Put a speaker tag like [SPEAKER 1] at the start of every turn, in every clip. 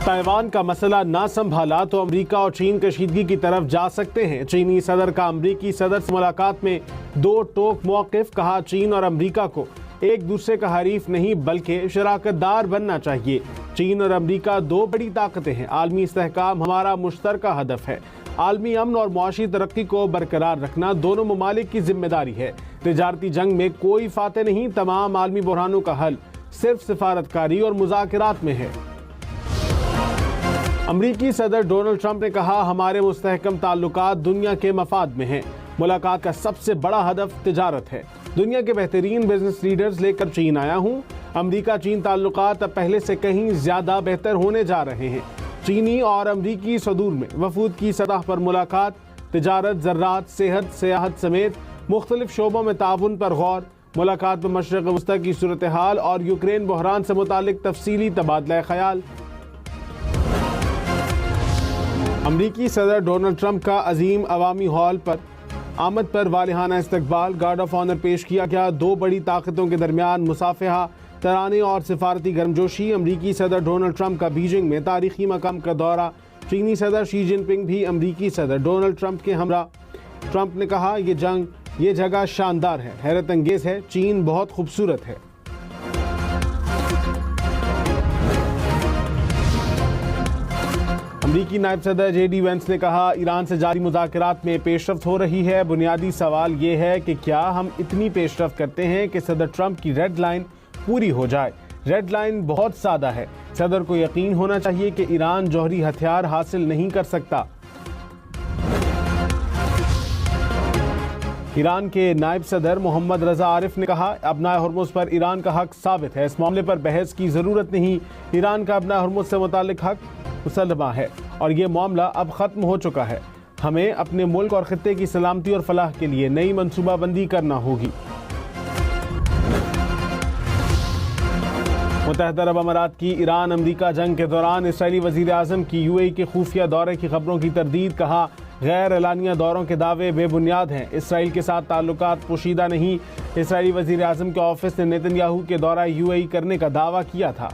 [SPEAKER 1] Taiwan का मसला ना संभाला तो अमेरिका और चीन कशीदगी की तरफ जा सकते हैं। चीनी सदर का अमेरिकी सदर से मुलाकात में दो टोक मौक़िफ़। कहा, चीन और अमेरिका को एक दूसरे का हरीफ नहीं बल्कि शराकतदार बनना चाहिए। चीन और अमेरिका दो बड़ी ताकतें हैं। आलमी इस्तेहकाम हमारा मुश्तरका हदफ है। आलमी अमन और मुआशी तरक्की को बरकरार रखना दोनों ममालिक की जिम्मेदारी है। तिजारती जंग में कोई फाते नहीं। तमाम आलमी बुरहानों का हल सिर्फ सिफारतकारी और मुज़ाकरात में है। अमरीकी सदर डोनाल्ड ट्रंप ने कहा, हमारे मुस्तहकम ताल्लुकात दुनिया के मफाद में हैं। मुलाकात का सबसे बड़ा हदफ तिजारत है। दुनिया के बेहतरीन बिजनेस लीडर्स लेकर चीन आया हूँ। अमरीका चीन ताल्लुकात अब पहले से कहीं ज़्यादा बेहतर होने जा रहे हैं। चीनी और अमरीकी सदूर में वफूद की सतह पर मुलाकात, तिजारत, ज़र्रात, सेहत, सियाहत समेत मुख्तलिफ शोबों में ताउन पर गौर। मुलाकात में मशरिक़ वस्ता की सूरत हाल और यूक्रेन बहरान से मुतालिक तफसीली तबादला ख्याल। अमरीकी सदर डोनाल्ड ट्रंप का अजीम अवामी हॉल पर आमद पर वालिहाना इस्तकबाल, गार्ड ऑफ ऑनर पेश किया गया। दो बड़ी ताकतों के दरमियान मुसाफहा, तराने और सिफारती गर्मजोशी। अमरीकी सदर डोनाल्ड ट्रंप का बीजिंग में तारीखी मकाम का दौरा। चीनी सदर शी जिनपिंग भी अमरीकी सदर डोनाल्ड ट्रंप के हमरा। ट्रंप ने कहा, ये जगह शानदार है, हैरत अंगेज है। चीन बहुत खूबसूरत है। अमरीकी नायब सदर JD वेंस ने कहा, ईरान से जारी मुज़ाकरात में पेशरफ्त हो रही है। बुनियादी सवाल ये है कि क्या हम इतनी पेशरफ्त करते हैं कि सदर ट्रंप की रेड लाइन पूरी हो जाए। रेड लाइन बहुत सादा है। सदर को यकीन होना चाहिए कि ईरान जौहरी हथियार हासिल नहीं कर सकता। ईरान के नायब सदर मोहम्मद रजा आरिफ ने कहा, अपना हुर्मुज़ पर ईरान का हक साबित है। इस मामले पर बहस की ज़रूरत नहीं। ईरान का अपना हुर्मुज़ से मुतालिक हक मुसल्लमा है और ये मामला अब ख़त्म हो चुका है। हमें अपने मुल्क और ख़ित्ते की सलामती और फलाह के लिए नई मनसूबाबंदी करना होगी। मुत्तहिदा अरब अमारात की ईरान अमरीका जंग के दौरान इसराइली वज़ीर आज़म की UAE के खुफिया दौरे की खबरों की तरदीद। कहा, गैर एलानिया दौरों के दावे बेबुनियाद हैं। इसराइल के साथ ताल्लुकात पोशीदा नहीं। इसराइली वज़ीर आज़म के ऑफिस ने नेतन्याहू के दौरा UAE करने का दावा किया था।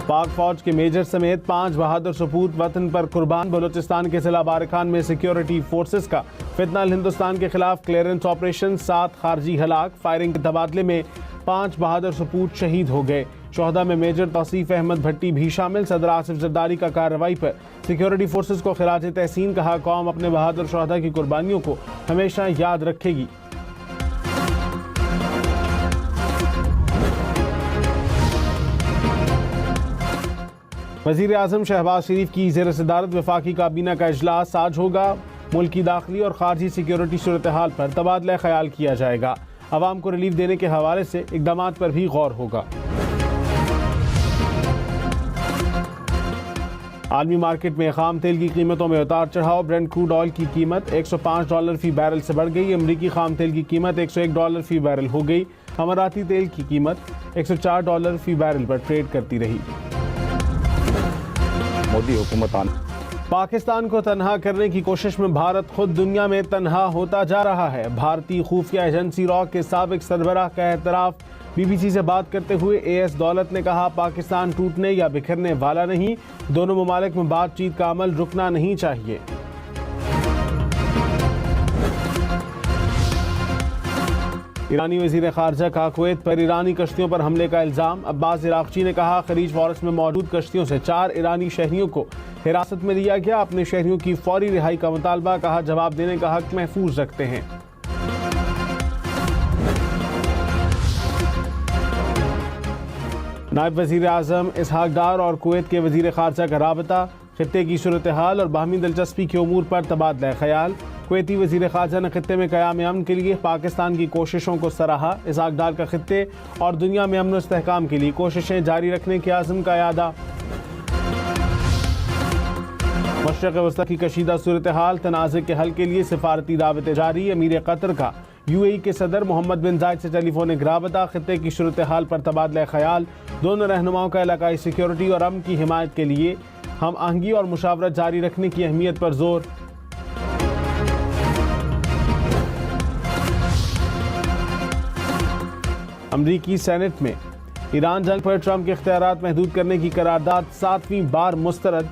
[SPEAKER 1] पाक फौज के मेजर समेत 5 बहादुर सपूत वतन पर कुर्बान। बलूचिस्तान के जिला बारखान में सिक्योरिटी फोर्सेस का फितनल हिंदुस्तान के खिलाफ क्लियरेंस ऑपरेशन, 7 खारजी हलाक। फायरिंग के तबादले में 5 बहादुर सपूत शहीद हो गए। शोहदा में मेजर तौसीफ अहमद भट्टी भी शामिल। सदर आसिफ जरदारी का कार्रवाई पर सिक्योरिटी फोर्सेस को खिराज तहसीन। कहा, कौम अपने बहादुर शोहदा की कुर्बानियों को हमेशा याद रखेगी। वज़ीर आज़म शहबाज शरीफ की ज़ेर सदारत वफाकी काबीना का इजलास आज होगा। मुल्क की दाखिली और खारजी सिक्योरिटी सूरत हाल पर तबादला ख्याल किया जाएगा। आवाम को रिलीफ देने के हवाले से इक़दामात पर भी गौर होगा। आलमी मार्केट में खाम तेल की कीमतों में उतार चढ़ाव। ब्रेंट क्रूड ऑयल की कीमत $105 फी बैरल से बढ़ गई। अमरीकी खाम तेल की कीमत $101 फी बैरल हो गई। अमाराती तेल की कीमत $104 फी बैरल पर ट्रेड करती रही।
[SPEAKER 2] मोदी हुकूमत
[SPEAKER 1] पाकिस्तान को तनहा करने की कोशिश में भारत खुद दुनिया में तनहा होता जा रहा है। भारतीय खुफिया एजेंसी रॉ के साबिक सरबराह का एतराफ़। BBC से बात करते हुए AS दौलत ने कहा, पाकिस्तान टूटने या बिखरने वाला नहीं। दोनों ममालिक में बातचीत का अमल रुकना नहीं चाहिए। ईरानी वज़ीर ख़ारजा का कुवैत पर ईरानी कश्तियों पर हमले का इल्ज़ाम। अब्बास इराक़ची ने कहा, खलीज फ़ॉरेस्ट में मौजूद कश्तियों से 4 ईरानी शहरियों को हिरासत में लिया गया। अपने शहरियों की फौरी रिहाई का मुतालबा। कहा, जवाब देने का हक महफूज रखते हैं। नायब वज़ीर आज़म इसहाक डार और कुवैत के वज़ीर ख़ारजा का राबता। खित्ते की सूरत हाल और बाहमी दिलचस्पी के उमूर पर तबादला ख्याल। कुवैती वज़ीर ख़ारजा ने खित्ते में क़याम अमन के लिए पाकिस्तान की कोशिशों को सराहा। इसहाक डार का खित्ते और दुनिया में अमन इस्तेहकाम के लिए कोशिशें जारी रखने के आज़म का यादा। मशरिक़ वस्ता की कशीदा सूरत हाल, तनाज़े के हल के लिए सिफारती दावतें जारी। अमीर कतर का UAE के सदर मोहम्मद बिन जायद से टेलीफोनिक राबता। खित्ते की सूरत हाल पर तबादला ख्याल। दोनों रहनुमाओं का इलाकाई सिक्योरिटी और अमन की हिमायत के लिए हम आहंगी और मुशावरत जारी रखने की अहमियत पर जोर। अमरीकी सेनेट में ईरान जंग पर ट्रंप के इख्तियारात महदूद करने की करारदाद 7वीं बार मुस्तरद।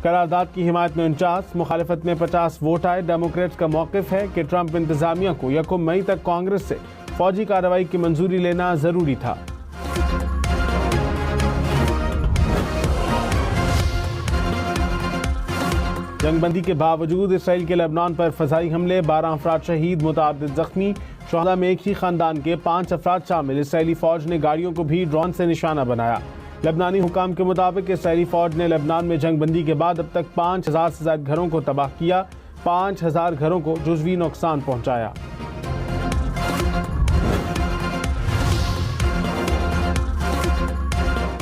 [SPEAKER 1] करारदाद की हिमायत में 49, मुखालिफत में 50 वोट आए। डेमोक्रेट्स का मौक़िफ़ है कि ट्रंप इंतजामिया को 1 मई तक कांग्रेस से फौजी कार्रवाई की मंजूरी लेना जरूरी था। जंगबंदी के बावजूद इसराइल के लेबनान पर फ़ज़ाई हमले, 12 अफराद शहीद, मुतअद्दिद ज़ख्मी। शुहदा में एक ही ख़ानदान के 5 अफराद शामिल। इसराइली फ़ौज ने गाड़ियों को भी ड्रोन से निशाना बनाया। लेबनानी हुकाम के मुताबिक इसराइली फ़ौज ने लेबनान में जंगबंदी के बाद अब तक 5000 से ज़्यादा घरों को तबाह किया, 5000 घरों को जुज़वी नुकसान पहुँचाया।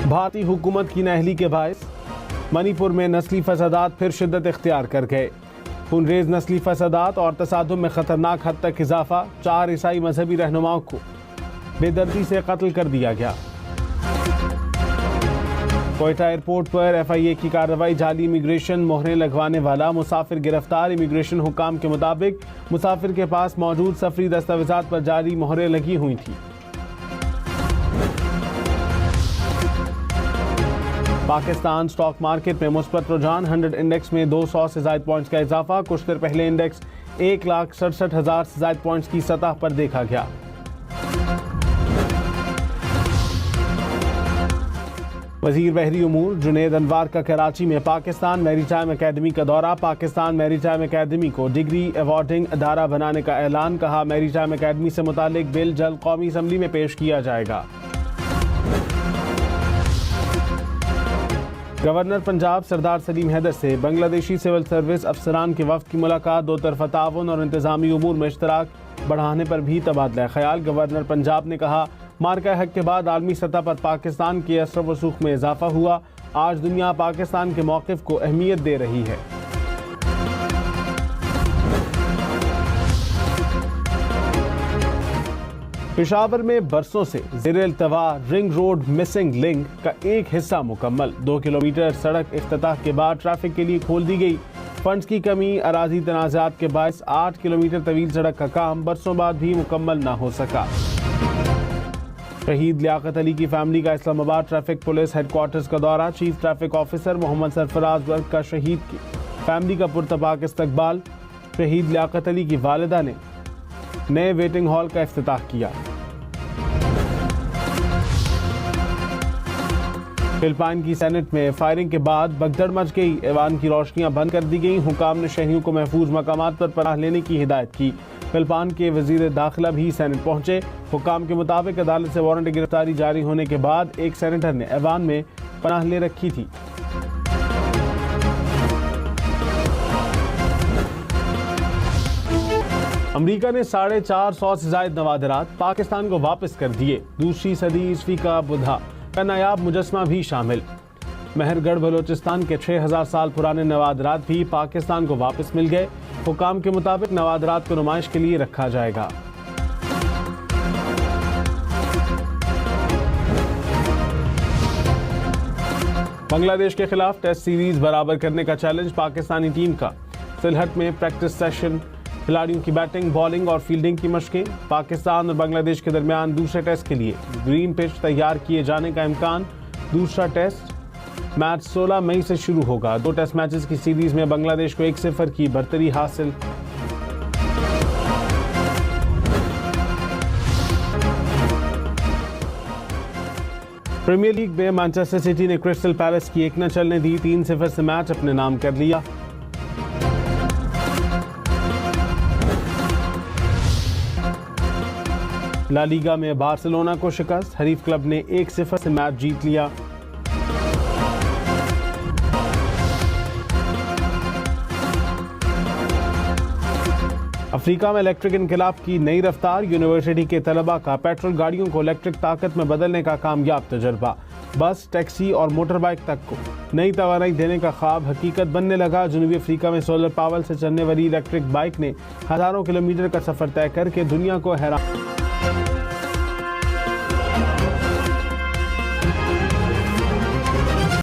[SPEAKER 1] भारतीय हुकूमत की नाअहली के बायस मणिपुर में नस्ली फसादात फिर शिद्दत इख्तियार कर गए। खूनरेज नस्ली फसादात और तसादुम में खतरनाक हद तक इजाफा। 4 ईसाई मजहबी रहनुमाओं को बेदर्दी से कत्ल कर दिया गया। कोयटा एयरपोर्ट पर FIA की कार्रवाई, जाली इमिग्रेशन मोहरें लगवाने वाला मुसाफिर गिरफ्तार। इमिग्रेशन हुकाम के मुताबिक मुसाफिर के पास मौजूद सफरी दस्तावेजात पर जाली मोहरें लगी हुई थी। पाकिस्तान स्टॉक मार्केट में मुस्बत रुझान, 100 इंडेक्स में 200 से ज़ायद पॉइंट्स का इजाफा। कुछ देर पहले इंडेक्स 1,67,000 से ज़ायद पॉइंट्स की सतह पर देखा गया। वजीर बहरी उमूर जुनैद अनवार का कराची में पाकिस्तान मैरीटाइम अकेडमी का दौरा। पाकिस्तान मैरीटाइम अकेडमी को डिग्री अवार्डिंग अदारा बनाने का ऐलान। कहा, मैरीटाइम अकेडमी से मुतालिक बिल जल्द कौमी असम्बली में पेश किया जाएगा। गवर्नर पंजाब सरदार सलीम हैदर से बांग्लादेशी सिविल सर्विस अफसरान के वफ्द की मुलाकात। 2 तरफ़ा ताउन और इंतजामी उमूर में इश्तराक बढ़ाने पर भी तबादला ख्याल। गवर्नर पंजाब ने कहा, मार्का हक के बाद आलमी सतह पर पाकिस्तान के असर व रसूख में इजाफा हुआ। आज दुनिया पाकिस्तान के मौक़िफ़ को अहमियत दे रही है। पेशावर में बरसों से ज़ेर-ए-इल्तवा रिंग रोड मिसिंग लिंक का एक हिस्सा मुकम्मल। 2 किलोमीटर सड़क इफ्तिताह के बाद ट्रैफिक के लिए खोल दी गई। फंड्स की कमी, अराजी तनाज़ात के बायस 8 किलोमीटर तवील सड़क का काम बरसों बाद भी मुकम्मल न हो सका। शहीद लियाकत अली की फैमिली का इस्लामाबाद ट्रैफिक पुलिस हेडक्वार्टर्स का दौरा। Chief traffic officer Mohammad Sarfaraz वर्क का शहीद की फैमिली का पुरतपाक इस्तकबाल। शहीद लियाकत अली की वालिदा ने नए वेटिंग हॉल का इफ्तिताह किया। फिलिपाइन की सेनेट में फायरिंग के बाद भगदड़ मच गई। ऐवान की रोशनियां बंद कर दी गई। हुकाम ने शहरियों को महफूज मकामात पर पनाह लेने की हिदायत की। फिलिपाइन के वजीर दाखिला भी सेनेट पहुंचे। हुकाम के मुताबिक अदालत से वारंट गिरफ्तारी जारी होने के बाद एक सेनेटर ने ऐवान में पनाह ले रखी थी। अमेरिका ने 450 से ज़ायद नवादरात पाकिस्तान को वापस कर दिए। दूसरी सदी ईस्वी का बुधा का नायाब मुजस्मा भी शामिल। मेहरगढ़ बलोचिस्तान के 6000 साल पुराने नवादरात भी पाकिस्तान को वापस मिल गए। हुकाम के मुताबिक नवादरात को नुमाइश के लिए रखा जाएगा। बांग्लादेश के खिलाफ टेस्ट सीरीज बराबर करने का चैलेंज पाकिस्तानी टीम का। सिलहट में प्रैक्टिस सेशन, खिलाड़ियों की बैटिंग, बॉलिंग और फील्डिंग की मशकें। पाकिस्तान और बांग्लादेश के दरमियान दूसरे टेस्ट के लिए ग्रीन पिच तैयार किए जाने का इम्कान। दूसरा टेस्ट मैच 16 मई से शुरू होगा। 2 टेस्ट मैचेस की सीरीज में बांग्लादेश को 1-0 की बढ़तरी हासिल। प्रीमियर लीग में मैनचेस्टर सिटी ने क्रिस्टल पैलेस की एक न चलने दी। 3-0 से मैच अपने नाम कर लिया। ला लीगा में बार्सिलोना को शिकस्त। हरीफ क्लब ने 1-0 से मैच जीत लिया। अफ्रीका में इलेक्ट्रिक इनकलाब की नई रफ्तार। यूनिवर्सिटी के तलबा का पेट्रोल गाड़ियों को इलेक्ट्रिक ताकत में बदलने का कामयाब तजर्बा। बस, टैक्सी और मोटर बाइक तक को नई तवानाई देने का ख्वाब हकीकत बनने लगा। जनूबी अफ्रीका में सोलर पावर से चलने वाली इलेक्ट्रिक बाइक ने हजारों किलोमीटर का सफर तय करके दुनिया को हैरान